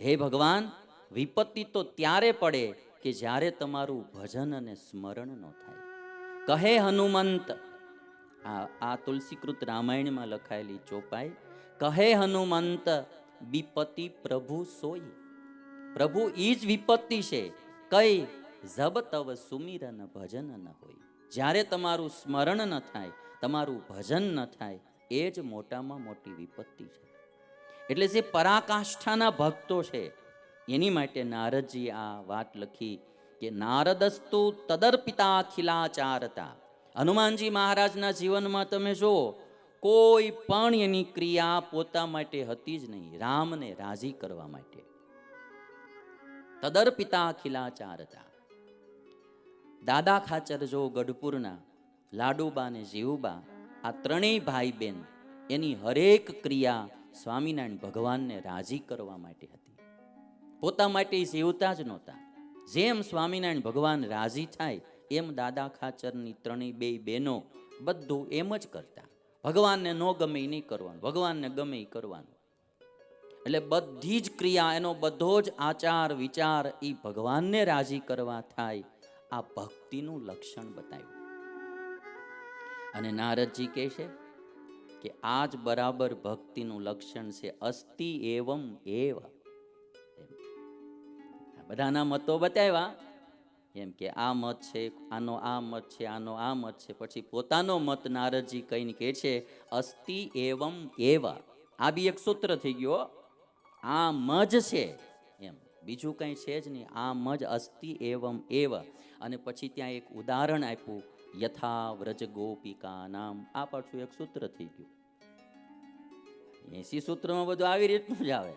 હે ભગવાન, વિપત્તિ તો ત્યારે પડે કે જ્યારે તમારું ભજન અને સ્મરણ ન થાય. કહે હનુમંત, આ તુલસીકૃત રામાયણમાં લખાયેલી ચોપાઈ. કહે હનુમંત, વિપત્તિ પ્રભુ સોઈ. પ્રભુ ઈ જ વિપત્તિ છે. કઈ જબ તવ સુમિરન ભજન ન હોય. જ્યારે તમારું સ્મરણ ન થાય, તમારું ભજન ન થાય, એ જ મોટામાં મોટી વિપત્તિ છે. એટલે જે પરાકાષ્ઠાના ભક્તો છે એની માટે નારદજી આ વાત લખી કે નારદસ્તુ તદર્પિતા અખિલાચારતા. હનુમાનજી મહારાજના જીવનમાં તમે જુઓ, કોઈ પણ એની ક્રિયા પોતા માટે હતી જ નહીં, રામને રાજી કરવા માટે. તદર્પિતા અખિલાચારતા. દાદા ખાચર જો ગઢપુરના, લાડુબા ને જીવુબા, આ ત્રણેય ભાઈ બેન, એની હરેક ક્રિયા સ્વામિનારાયણ ભગવાનને રાજી કરવા માટે હતી. પોતા માટે જીવતા જ નહોતા. જેમ સ્વામિનારાયણ ભગવાન રાજી થાય એમ દાદા ખાચરની ત્રણેય બે બહેનો બધું એમ જ કરતા. ભગવાનને ન ગમે એ નહીં કરવાનું, ભગવાનને ગમે એ કરવાનું. એટલે બધી જ ક્રિયા, એનો બધો જ આચાર વિચાર એ ભગવાનને રાજી કરવા થાય. આ ભક્તિનું લક્ષણ બતાવ્યું. અને નારદજી કહે છે કે આ જ બરાબર ભક્તિનું લક્ષણ છે. અસ્તિ એવમ એવ. બધાના મતો બતાવ્યા એમ કે આ મત છે, આનો આ મત છે, આનો આ મત છે. પછી પોતાનો મત નારદજી કહીને કહે છે અસ્તિ એવમ એવ. આ બી એક સૂત્ર થઈ ગયો. આ મજ છે એમ, બીજું કંઈ છે જ નહીં. આ મજ અસ્તિ એવમ એવ. અને પછી ત્યાં એક ઉદાહરણ આપ્યું, યથા વ્રજ ગોપિકા નામ. આ પાછું એક સૂત્ર થઈ ગયું. 80 સૂત્રમાં બધું આવી રીતનું જ આવે.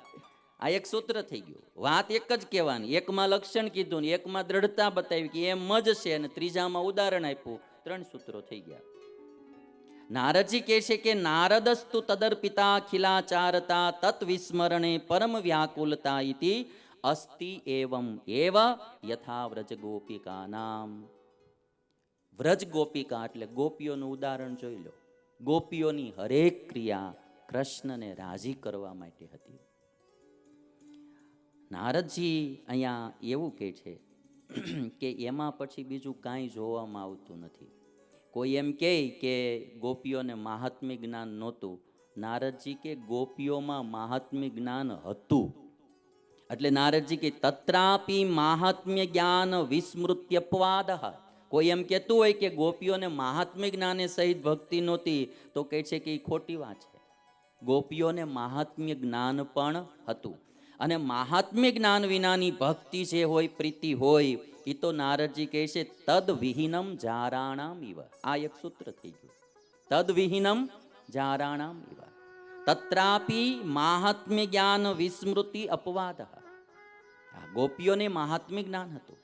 આ એક સૂત્ર થઈ ગયું. વાત એક જ કહેવાની. એકમાં લક્ષણ કીધું ને એકમાં દ્રઢતા બતાવી કે એમ જ છે, અને ત્રીજામાં ઉદાહરણ આપ્યું. 3 સૂત્રો થઈ ગયા. નારદજી કહે છે કે નારદસ્તુ તદર્પિતા ખિલાચારતા તત વિસ્મરણે પરમ વ્યાકુલતા ઇતિ અસ્તિ એવમ એવ યથા વ્રજ ગોપિકા નામ. વ્રજ ગોપિકા એટલે ગોપીઓનું ઉદાહરણ જોઈ લો. ગોપીઓની હરેક ક્રિયા કૃષ્ણને રાજી કરવા માટે હતી. નારદજી અહીંયા એવું કહે છે કે એમાં પછી બીજું કાંઈ જોવામાં આવતું નથી. કોઈ એમ કહે કે ગોપીઓને મહાત્મ્ય જ્ઞાન નહોતું. નારદજી કે ગોપીઓમાં મહાત્મ્ય જ્ઞાન હતું. એટલે નારદજી કે તત્રાપી મહાત્મ્ય જ્ઞાન વિસ્મૃત્યપવાદ. કોઈ એમ કહેતું હોય કે ગોપીઓને મહાત્મ્ય જ્ઞાને સહિત ભક્તિ નહોતી, તો કહે છે કે એ ખોટી વાત છે. ગોપીઓને મહાત્મ્ય જ્ઞાન પણ હતું. અને મહાત્મ્ય જ્ઞાન વિનાની ભક્તિ જે હોય, પ્રીતિ હોય, એ તો નારદજી કહે છે તદ વિહીનમ જારાણામ ઇવ. આ એક સૂત્ર થઈ ગયું. તદ વિહીનમ જારાણામ ઇવ. તત્રાપી મહાત્મ્ય જ્ઞાન વિસ્મૃતિ અપવાદ. ગોપીઓને મહાત્મ્ય જ્ઞાન હતું,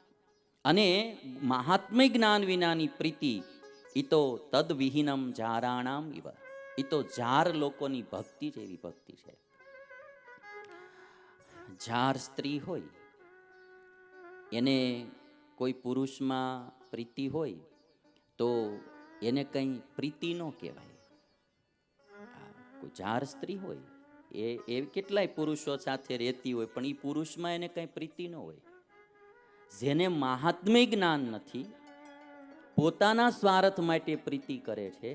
અને મહાત્મ્ય જ્ઞાન વિનાની પ્રીતિ એ તો તદ વિહીનમ જારાણામ ઇવ. એ તો જાર લોકોની ભક્તિ જેવી ભક્તિ છે. જાર સ્ત્રી હોય, એને કોઈ પુરુષમાં પ્રીતિ હોય તો એને કંઈ પ્રીતિ ન કહેવાય. કોઈ જાર સ્ત્રી હોય એ કેટલાય પુરુષો સાથે રહેતી હોય, પણ એ પુરુષમાં એને કંઈ પ્રીતિ ન હોય. જેને મહાત્મ્ય જ્ઞાન નથી, પોતાના સ્વાર્થ માટે પ્રીતિ કરે છે,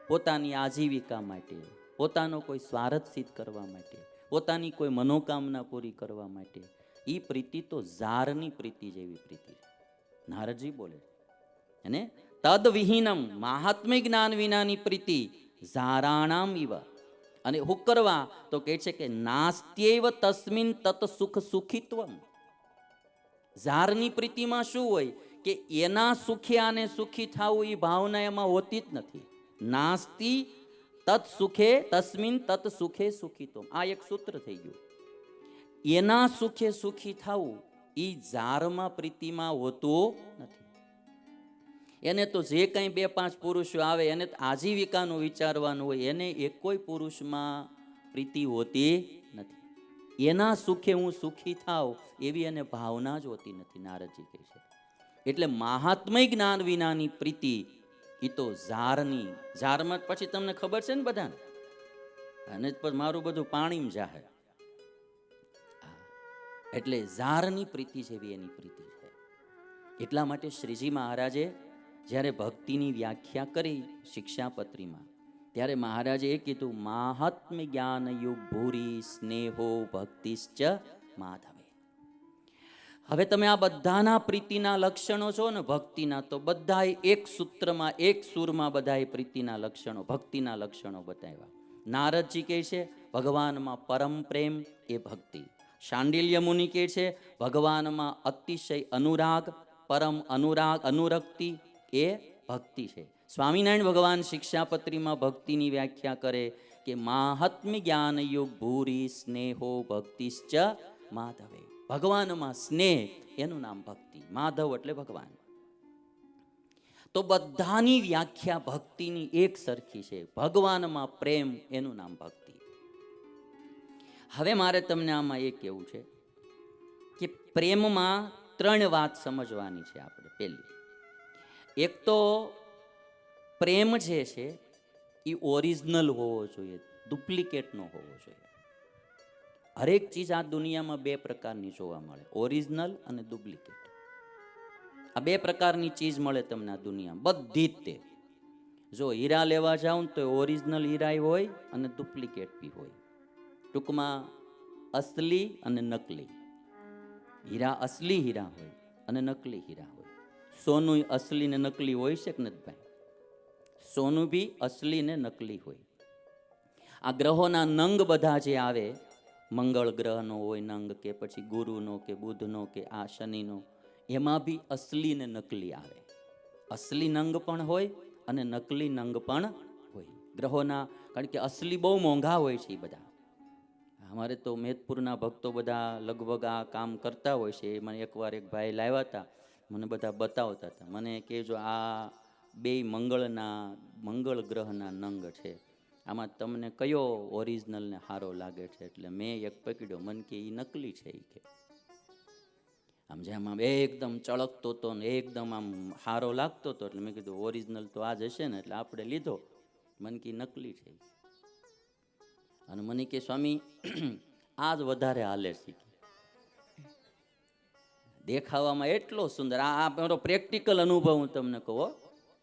પોતાની આજીવિકા માટે, પોતાનો કોઈ સ્વાર્થ સિદ્ધ કરવા માટે, પોતાની કોઈ મનોકામના પૂરી કરવા માટે, એ પ્રીતિ તો ઝારની પ્રીતિ જેવી પ્રીતિ છે. નારદજી બોલે અને તદ વિહીનમ, મહાત્મ્ય જ્ઞાન વિનાની પ્રીતિ ઝારાણામ ઇવ. અને હું કરવા તો કહે છે કે નાસ્ત્યૈવ તસ્મિન તત સુખ સુખિત્વમ. ઝારની પ્રીતિમાં શું હોય કે એના સુખ્યાને સુખી થવું એ ભાવના એમાં હોતી જ નથી. નાસ્તિ તત સુખે તસ્મિન તત સુખે સુખિત્વમ. આ એક સૂત્ર થઈ ગયું. એના સુખે સુખી થવું એ ઝારમાં પ્રીતિમાં હોતું નથી. એને તો જે કંઈ 2-5 પુરુષો આવે એને આજીવિકાનું વિચારવાનું હોય, એને એક કોઈ પુરુષમાં પ્રીતિ હોતી નથી. એના સુખે હું સુખી થાવ એવી એને ભાવના જ હોતી નથી, નારદજી કહે છે. એટલે મહાત્મ્ય જ્ઞાન વિનાની પ્રીતિ એ તો ઝારની. ઝારમાં પછી તમને ખબર છે ને બધાને, અને મારું બધું પાણીમાં જાહે. એટલે ઝારની પ્રીતિ જેવી એની પ્રીતિ છે. એટલા માટે શ્રીજી મહારાજે જ્યારે ભક્તિની વ્યાખ્યા કરી શિક્ષાપત્રીમાં, ત્યારે મહારાજે એ કીધું, માહાત્મ્ય જ્ઞાન યુગ ભૂરી સ્નેહો ભક્તિશ્ચ માધવે. હવે તમે આ બધાના પ્રીતિના લક્ષણો છો ને ભક્તિના, તો બધા એક સૂત્રમાં એક સૂરમાં બધા પ્રીતિના લક્ષણો, ભક્તિના લક્ષણો બતાવ્યા. નારદજી કહે છે ભગવાનમાં પરમ પ્રેમ એ ભક્તિ. શાંડિલ્ય મુનિ કહે છે ભગવાનમાં અતિશય અનુરાગ, પરમ અનુરાગ અનુરક્તિ એ ભક્તિ છે. સ્વામિનારાયણ ભગવાન શિક્ષાપત્રીમાં ભક્તિની વ્યાખ્યા કરે કે માહાત્મ્ય જ્ઞાન યુગ ભૂરી સ્નેહો ભક્તિશ્ચ માધવે. ભગવાનમાં સ્નેહ એનું નામ ભક્તિ, માધવ એટલે ભગવાન. તો બધાની વ્યાખ્યા ભક્તિની એક સરખી છે. ભગવાનમાં પ્રેમ એનું નામ ભક્તિ. હવે મારે તમને આમાં એ કહેવું છે કે પ્રેમમાં ત્રણ વાત સમજવાની છે આપણે. પહેલી, એક તો પ્રેમ જે છે એ ઓરિજિનલ હોવો જોઈએ, ડુપ્લિકેટ ન હોવો જોઈએ. હરેક ચીજ આ દુનિયામાં બે પ્રકારની જોવા મળે, ઓરિજિનલ અને ડુપ્લિકેટ. આ બે પ્રકારની ચીજ મળે તમને આ દુનિયામાં, બધી જ તે. જો હીરા લેવા જાવ તો ઓરિજિનલ હીરા હોય અને ડુપ્લિકેટ બી હોય. ટૂંકમાં અસલી અને નકલી હીરા. અસલી હીરા હોય અને નકલી હીરા હોય. સોનું અસલી ને નકલી હોય છે કે નથી ભાઈ? સોનું બી અસલી ને નકલી હોય. આ ગ્રહોના નંગ બધા જે આવે, મંગળ ગ્રહનો હોય નંગ, કે પછી ગુરુનો કે બુધનો કે આ શનિનો, એમાં બી અસલી ને નકલી આવે. અસલી નંગ પણ હોય અને નકલી નંગ પણ હોય ગ્રહોના. કારણ કે અસલી બહુ મોંઘા હોય છે એ બધા. અમારે તો મેદપુરના ભક્તો બધા લગભગ આ કામ કરતા હોય છે. મને એકવાર એક ભાઈ લાવ્યા હતા, મને બધા બતાવતા હતા. મને કે જો આ બે મંગળ ગ્રહના નંગ છે, આમાં તમને કયો ઓરિજિનલ ને સારો લાગે છે? એટલે મેં એક પકડ્યો, મન કે એ નકલી છે. એ કે આમ જેમ આમ એકદમ ચળકતો હતો ને એકદમ આમ સારો લાગતો હતો, એટલે મેં કીધું ઓરિજિનલ તો આ જ હશે ને, એટલે આપણે લીધો. મન કે નકલી છે. અને મને કે સ્વામી આ જ વધારે હાલે છે, દેખાવામાં એટલો સુંદર. આ મારો પ્રેક્ટિકલ અનુભવ હું તમને કહું.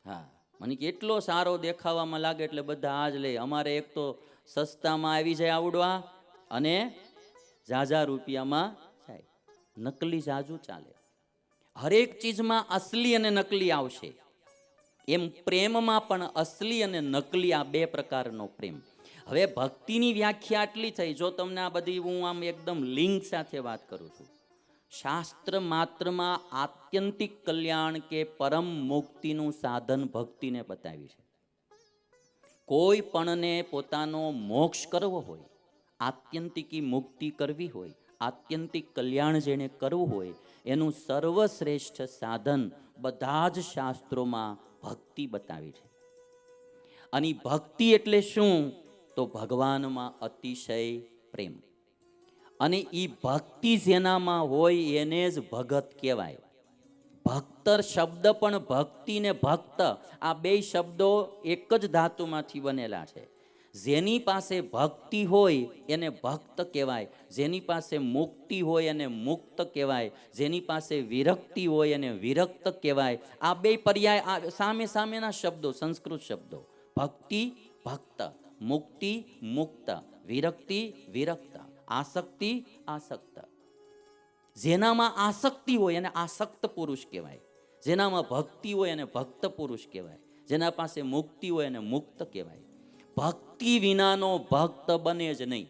હા, મને કે એટલો સારો દેખાવામાં લાગે એટલે બધા આ જ લે. અમારે એક તો સસ્તામાં આવી જાય આવડવા અને ઝાઝા રૂપિયામાં જાય. નકલી ઝાઝું ચાલે. હરેક ચીજમાં અસલી અને નકલી આવશે. એમ પ્રેમમાં પણ અસલી અને નકલી આ બે પ્રકારનો પ્રેમ. હવે ભક્તિની વ્યાખ્યા આટલી થઈ. જો તમને આ બધી હું આમ એકદમ લિંક સાથે વાત કરું છું. શાસ્ત્ર માત્રમાં આત્યંતિક કલ્યાણ કે પરમ મુક્તિનું સાધન ભક્તિને બતાવી છે. કોઈ પણને પોતાનો મોક્ષ કરવો હોય, આત્યંતિકી મુક્તિ કરવી હોય, આત્યંતિક કલ્યાણ જેને કરવું હોય, એનું સર્વશ્રેષ્ઠ સાધન બધા જ શાસ્ત્રોમાં ભક્તિ બતાવી છે. અને ભક્તિ એટલે શું? તો ભગવાનમાં અતિશય પ્રેમ. અને એ ભક્તિ જેનામાં હોય એને જ ભગત કહેવાય. ભક્ત શબ્દ પણ ભક્તિ ને ભક્ત, આ બે શબ્દો એક જ ધાતુમાંથી બનેલા છે. જેની પાસે ભક્તિ હોય એને ભક્ત કહેવાય, જેની પાસે મુક્તિ હોય એને મુક્ત કહેવાય, જેની પાસે વિરક્તિ હોય એને વિરક્ત કહેવાય. આ બે પર્યાય સામે સામેના શબ્દો, સંસ્કૃત શબ્દો. ભક્તિ ભક્ત, મુક્તિ મુક્ત, વિરક્તિ વિરક્ત, આસક્તિ આસક્ત. જેનામાં આસક્તિ હોય એને આસક્ત પુરુષ કહેવાય, જેનામાં ભક્તિ હોય એને ભક્ત પુરુષ કહેવાય, જેના પાસે મુક્તિ હોય એને મુક્ત કહેવાય. ભક્તિ વિનાનો ભક્ત બને જ નહીં.